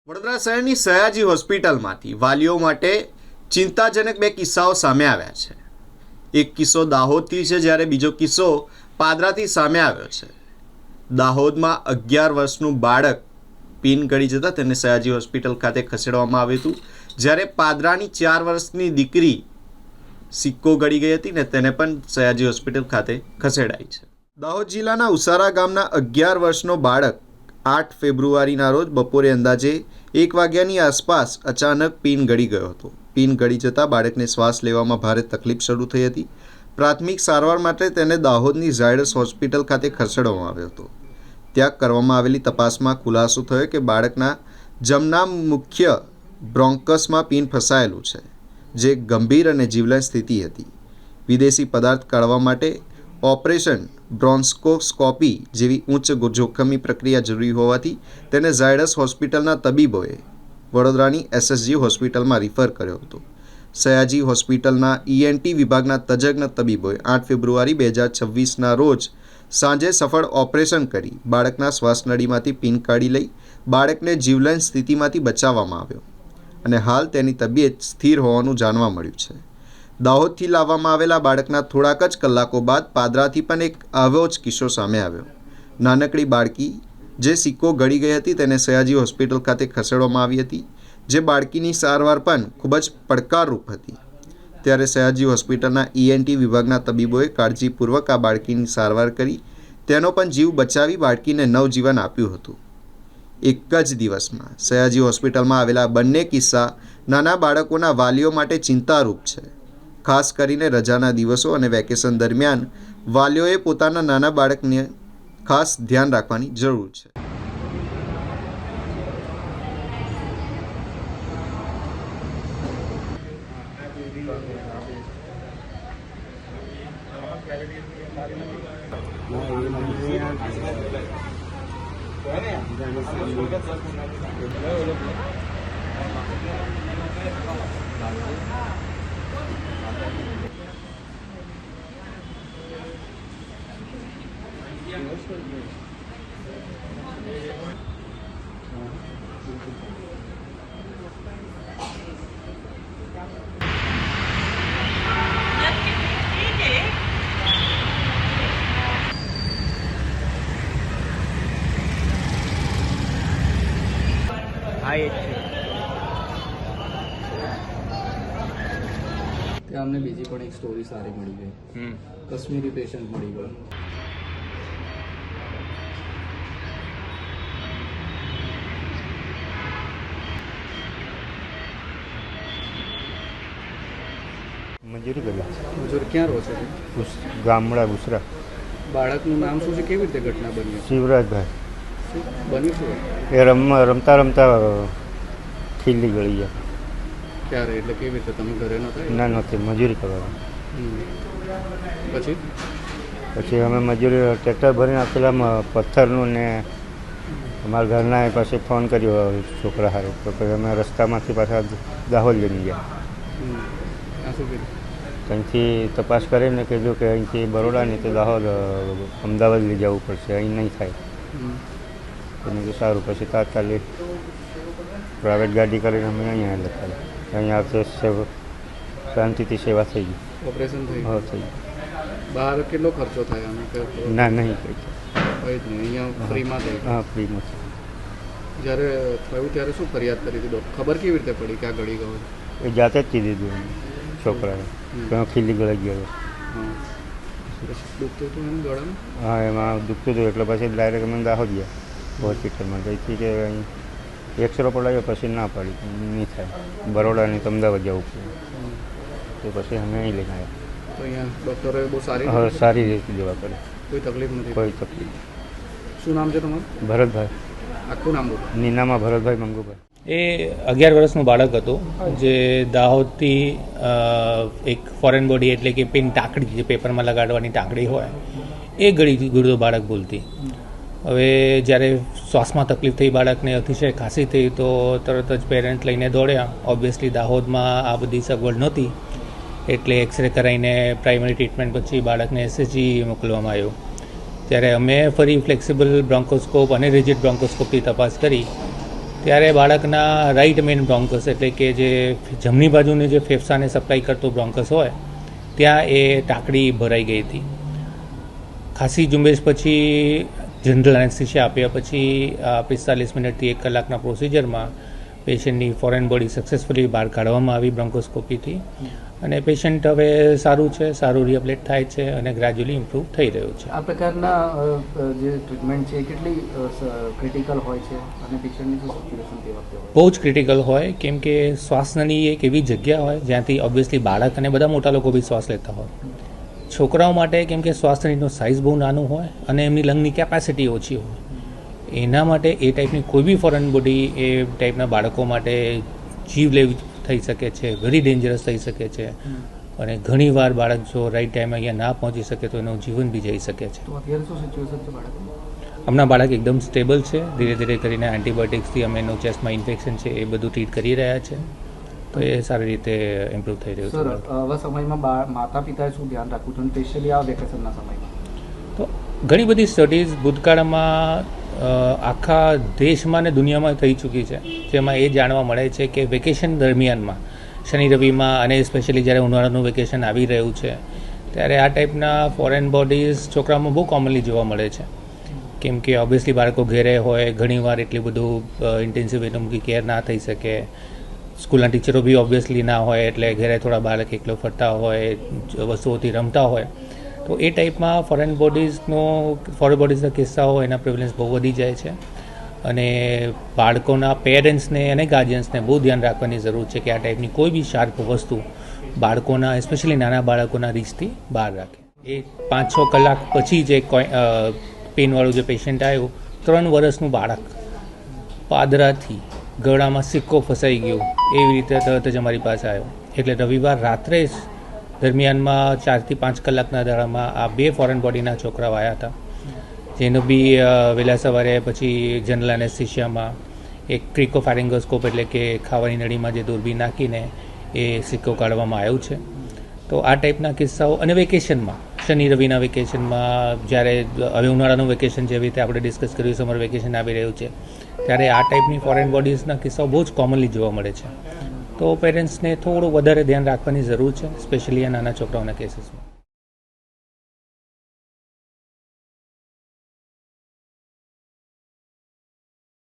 વડોદરા શહેરની સયાજી હોસ્પિટલમાંથી વાલીઓ માટે ચિંતાજનક બે કિસ્સાઓ સામે આવ્યા છે. એક કિસ્સો દાહોદથી છે, જ્યારે બીજો કિસ્સો પાદરાથી સામે આવ્યો છે. દાહોદમાં 11 વર્ષનું બાળક પીન ગળી જતાં તેને સયાજી હોસ્પિટલ ખાતે ખસેડવામાં આવ્યું હતું, જ્યારે પાદરાની 4 વર્ષની દીકરી સિક્કો ગળી ગઈ હતી ને તેને પણ સયાજી હોસ્પિટલ ખાતે ખસેડાઈ છે. દાહોદ જિલ્લાના ઉસારા ગામના 11 વર્ષનો બાળક 8 ફેબ્રુઆરીના રોજ બપોરે અંદાજે 1 વાગ્યાની આસપાસ અચાનક પીન ગળી ગયો હતો. પીન ગળી જતાં બાળકને શ્વાસ લેવામાં ભારે તકલીફ શરૂ થઈ હતી. પ્રાથમિક સારવાર માટે તેને દાહોદની ઝાયડસ હોસ્પિટલ ખાતે ખસેડવામાં આવ્યો હતો. ત્યાં કરવામાં આવેલી તપાસમાં ખુલાસો થયો કે બાળકના જમણા મુખ્ય બ્રોન્કસમાં પીન ફસાયેલું છે, જે ગંભીર અને જીવલેણ સ્થિતિ હતી. વિદેશી પદાર્થ કાઢવા માટે ઓપરેશન બ્રોન્કોસ્કોપી જેવી ઉચ્ચ જોખમી પ્રક્રિયા જરૂરી હોવાથી તેને ઝાયડસ હોસ્પિટલના તબીબોએ વડોદરાની SSG હોસ્પિટલમાં રિફર કર્યો હતો. સયાજી હોસ્પિટલના ENT વિભાગના તજજ્ઞ તબીબોએ 8 ફેબ્રુઆરી 2026ના રોજ સાંજે સફળ ઓપરેશન કરી બાળકના શ્વાસનળીમાંથી પીન કાઢી લઈ બાળકને જીવલેણ સ્થિતિમાંથી બચાવવામાં આવ્યો અને હાલ તેની તબિયત સ્થિર હોવાનું જાણવા મળ્યું છે. દાહોદથી લાવવામાં આવેલા બાળકના થોડાક જ કલાકો બાદ પાદરાથી પણ એક આવો જ કિસ્સો સામે આવ્યો. નાનકડી બાળકી જે સિક્કો ગળી ગઈ હતી તેને સયાજી હોસ્પિટલ ખાતે ખસેડવામાં આવી હતી, જે બાળકીની સારવાર પણ ખૂબ જ પડકારરૂપ હતી. ત્યારે સયાજી હોસ્પિટલના ENT વિભાગના તબીબોએ કાળજીપૂર્વક આ બાળકીની સારવાર કરી તેનો પણ જીવ બચાવી બાળકીને નવજીવન આપ્યું હતું. એક જ દિવસમાં સયાજી હોસ્પિટલમાં આવેલા બંને કિસ્સા નાના બાળકોના વાલીઓ માટે ચિંતારૂપ છે. ખાસ કરીને રજાના દિવસો અને વેકેશન દરમિયાન વાલીઓએ પોતાના નાના બાળકને ખાસ ધ્યાન રાખવાની જરૂર છે. ત્યાં અમને બીજી પણ એક સ્ટોરી સારી મળી ગઈ. કશ્મીરી પેશન્ટ મળી ગયો. મજૂરી કરી. મજૂર ક્યાં રહો છો? ગામડા ગુસરા. બાળકનું નામ શું છે? કેવી રીતે ઘટના બની? શિવરાજભાઈ. શું બન્યું શું? એ રમતા રમતા ખીલી ગળી ગયા. ક્યારે? એટલે કેવી રીતે? તમે ઘરે નહોતા? ના નથી, મજૂરી કરવા. પછી અમે મજૂરી ટ્રેક્ટર ભરીને આપેલા પથ્થરનું ને અમારા ઘરના પાસે ફોન કર્યો છોકરા હારે, તો પછી અમે રસ્તામાંથી પાછા દાહોદ લઈને ગયા. શું કીધું? અહીંથી તપાસ કરીને કીધું કે અહીંથી બરોડાની તો દાહોદ અમદાવાદ લઈ જવું પડશે, અહીં નહીં થાય. એને તો સારું, પછી તાત્કાલિક પ્રાઇવેટ ગાડી કરીને અમે અહીંયા લખાય. અહીંયા આવશે શાંતિથી સેવા થઈ ગઈ. ઓપરેશન થઈ હા થઈ ગઈ. બહાર કેટલો ખર્ચો થાય? ના નહીં કંઈ જ નહીં, અહીંયા ફ્રીમાં થઈ? હા ફ્રીમાં. જ્યારે થયું ત્યારે શું ફરિયાદ કરી હતી? ખબર કેવી રીતે પડી કે આ ગળી ગયો? એ જાતે જ કીધી દીધું છોકરાએ, ખીલી ગળી ગયો. દુખતું હતું એનું ગળામાં? હા એમાં દુખતું હતું, એટલે પછી ડાયરેક્ટ અમે દાહોદ ગયા હોસ્પિટલમાં. ગઈથી કે અહીં એક્સરે પડાવ્યો, પછી ના પડી, નહીં થાય, બરોડાની તો અમદાવાદ જવું પડે. તો પછી અમે અહીં લઈને આવ્યા. તો અહીંયા ડૉક્ટરોએ બહુ સારી રીતે દવા કરી. કોઈ તકલીફ નથી? કોઈ તકલીફ. શું નામ છે તમારું? ભરતભાઈ. આખું નામ બોલો. નીનામાં ભરતભાઈ મંગુભાઈ. એ 11 વર્ષનું બાળક હતું, જે દાહોદથી એક ફોરેન બોડી એટલે કે પિન ટાંકડી, જે પેપરમાં લગાડવાની ટાંકડી હોય, એ ગળ્યું બાળક ભૂલતી. હવે જ્યારે શ્વાસમાં તકલીફ થઈ, બાળકને અતિશય ખાંસી થઈ, તો તરત જ પેરેન્ટ લઈને દોડ્યા. ઓબ્વિયસલી દાહોદમાં આ બધી સગવડ નહોતી, એટલે એક્સરે કરાવીને પ્રાઇમરી ટ્રીટમેન્ટ પછી બાળકને SSG મોકલવામાં આવ્યું. ત્યારે અમે ફરી ફ્લેક્સિબલ બ્રોન્કોસ્કોપ અને રિજિડ બ્રોન્કોસ્કોપથી તપાસ કરી ત્યારે બાળકના રાઈટ મેઇન બ્રોન્કસ એટલે કે જે જમણી બાજુની જે ફેફસાને સપ્લાય કરતો બ્રોન્કસ હોય ત્યાં એ ટાંકડી ભરાઈ ગઈ હતી. ખાસી ઝુંબેશ પછી જનરલ એનેસ્થેસિયા આપ્યા પછી 45 મિનિટથી 1 કલાકના પ્રોસિજરમાં પેશન્ટની ફોરેન બોડી સક્સેસફુલી બહાર કાઢવામાં આવી બ્રોન્કોસ્કોપીથી અને પેશન્ટ હવે સારું છે, સારું રિહેબિલિટ થાય છે અને ગ્રેજ્યુઅલી ઇમ્પ્રૂવ થઈ રહ્યું છે. આ પ્રકારના જે ટ્રીટમેન્ટ છે કેટલી ક્રિટિકલ હોય છે અને પેશન્ટની શું સિચ્યુએશન તે વખતે હોય? બહુ જ ક્રિટિકલ હોય, કેમ કે શ્વાસની એક એવી જગ્યા હોય જ્યાંથી ઓબ્વિયસલી બાળક અને બધા મોટા લોકો બી શ્વાસ લેતા હોય. છોકરાઓ માટે કેમ કે શ્વાસનળીનો સાઇઝ બહુ નાનું હોય અને એમની લંગની કેપેસિટી ઓછી હોય, એના માટે એ ટાઈપની કોઈ બી ફોરેન બોડી એ ટાઈપના બાળકો માટે જીવલેવી થઈ શકે છે, વેરી ડેન્જરસ થઈ શકે છે અને ઘણીવાર બાળક જો રાઈટ ટાઈમે અહીંયા ના પહોંચી શકે તો એનું જીવન બી જઈ શકે છે. તો અત્યારે શું સિચ્યુએશન છે બાળકની? હમણાં બાળક એકદમ સ્ટેબલ છે. ધીરે ધીરે કરીને એન્ટીબાયોટિક્સથી અમે એનું ચેસ્ટમાં ઇન્ફેક્શન છે એ બધું ટ્રીટ કરી રહ્યા છે, તો એ સારી રીતે ઇમ્પ્રૂવ થઈ રહ્યું છે. સર, આવા સમયમાં માતા પિતાએ શું ધ્યાન રાખવું જોઈએ, સ્પેશિયલી આ વેકેશનના સમયમાં? તો ઘણી બધી સ્ટડીઝ ભૂતકાળમાં આખા દેશમાં ને દુનિયામાં થઈ ચૂકી છે, જેમાં એ જાણવા મળે છે કે વેકેશન દરમિયાનમાં શનિ રવિમાં અને સ્પેશિયલી જ્યારે ઉનાળાનું વેકેશન આવી રહ્યું છે ત્યારે આ ટાઈપના ફોરેન બોડીઝ છોકરાઓમાં બહુ કોમનલી જોવા મળે છે. કેમ કે ઓબ્વિયસલી બાળકો ઘેરે હોય, ઘણીવાર એટલી બધું ઇન્ટેન્સિવ એટમકી કેર ના થઈ શકે, સ્કૂલના ટીચરો બી ઓબ્વિયસલી ના હોય એટલે ઘરે થોડા બાળક એકલો ફરતા હોય, વસ્તુઓથી રમતા હોય, તો એ ટાઈપમાં ફોરેન બોડીઝના કિસ્સાઓ એના પ્રિવલન્સ બહુ વધી જાય છે અને બાળકોના પેરેન્ટ્સને અને ગાર્જિયન્સને બહુ ધ્યાન રાખવાની જરૂર છે કે આ ટાઈપની કોઈ બી શાર્પ વસ્તુ બાળકોના સ્પેશિયલી નાના બાળકોના રીચથી બહાર રાખે. એ 5-6 કલાક પછી જે પેનવાળું જે પેશન્ટ આવ્યું, 3 વર્ષનું બાળક, પાદરાથી ગળામાં સિક્કો ફસાઈ ગયો એવી રીતે તરત જ અમારી પાસે આવ્યો. એટલે રવિવાર રાત્રે જ દરમિયાનમાં 4 થી 5 કલાકના દાડામાં આ 2 ફોરેન બોડીના છોકરાઓ આવ્યા હતા, જેનો બી વહેલા સવારે પછી જનરલ એનેસ્થેસિયામાં એક ક્રિકોફેરિંગોસ્કોપ એટલે કે ખાવાની નળીમાં જે દૂરબીન નાખીને એ સિક્કો કાઢવામાં આવ્યો છે. તો આ ટાઈપના કિસ્સાઓ અને વેકેશનમાં શનિ રવિના વેકેશનમાં જ્યારે હવે ઉનાળાનું વેકેશન જેવી રીતે આપણે ડિસ્કસ કર્યું, સમર વેકેશન આવી રહ્યું છે, ત્યારે આ ટાઈપની ફોરેન બોડીઝના કિસ્સાઓ બહુ જ કોમનલી જોવા મળે છે. તો પેરેન્ટ્સને થોડું વધારે ધ્યાન રાખવાની જરૂર છે, સ્પેશિયલી આ નાના છોકરાઓના કેસીસમાં.